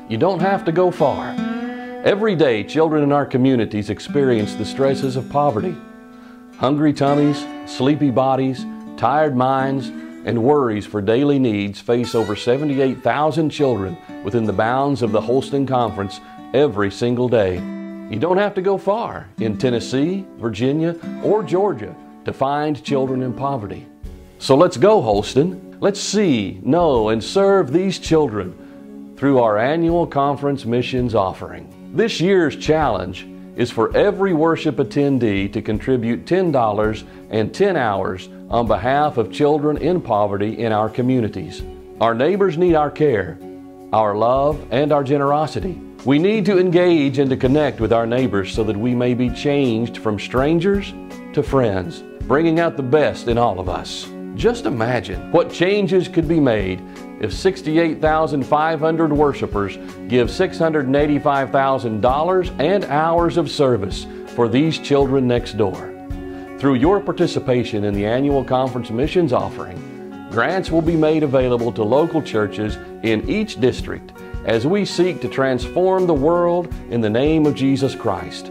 You don't have to go far. Every day, children in our communities experience the stresses of poverty. Hungry tummies, sleepy bodies, tired minds, and worries for daily needs face over 78,000 children within the bounds of the Holston Conference every single day. You don't have to go far in Tennessee, Virginia, or Georgia to find children in poverty. So let's go, Holston. Let's see, know, and serve these children through our annual conference missions offering. This year's challenge is for every worship attendee to contribute $10 and 10 hours on behalf of children in poverty in our communities. Our neighbors need our care, our love, and our generosity. We need to engage and to connect with our neighbors so that we may be changed from strangers to friends, bringing out the best in all of us. Just imagine what changes could be made if 68,500 worshipers give $685,000 and hours of service for these children next door. Through your participation in the annual conference missions offering, grants will be made available to local churches in each district as we seek to transform the world in the name of Jesus Christ,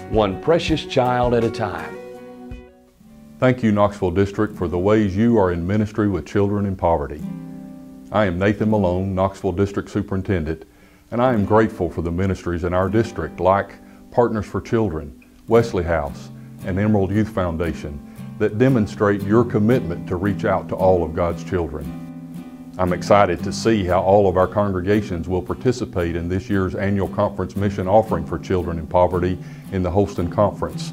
one precious child at a time. Thank you, Knoxville District, for the ways you are in ministry with children in poverty. I am Nathan Malone, Knoxville District Superintendent, and I am grateful for the ministries in our district like Partners for Children, Wesley House, and Emerald Youth Foundation that demonstrate your commitment to reach out to all of God's children. I'm excited to see how all of our congregations will participate in this year's annual conference mission offering for children in poverty in the Holston Conference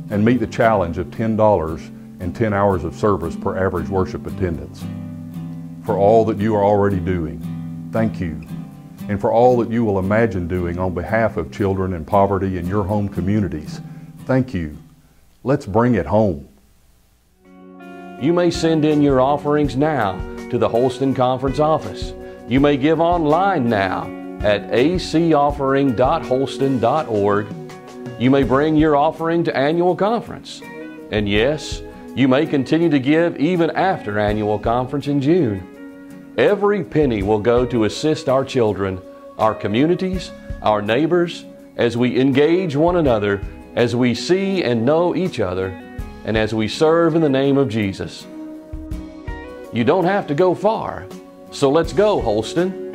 and meet the challenge of $10 and 10 hours of service per average worship attendance. For all that you are already doing, thank you. And for all that you will imagine doing on behalf of children in poverty in your home communities, thank you. Let's bring it home. You may send in your offerings now to the Holston Conference office. You may give online now at acoffering.holston.org. You may bring your offering to annual conference. And yes, you may continue to give even after annual conference in June. Every penny will go to assist our children, our communities, our neighbors, as we engage one another, as we see and know each other, and as we serve in the name of Jesus. You don't have to go far, so let's go, Holston.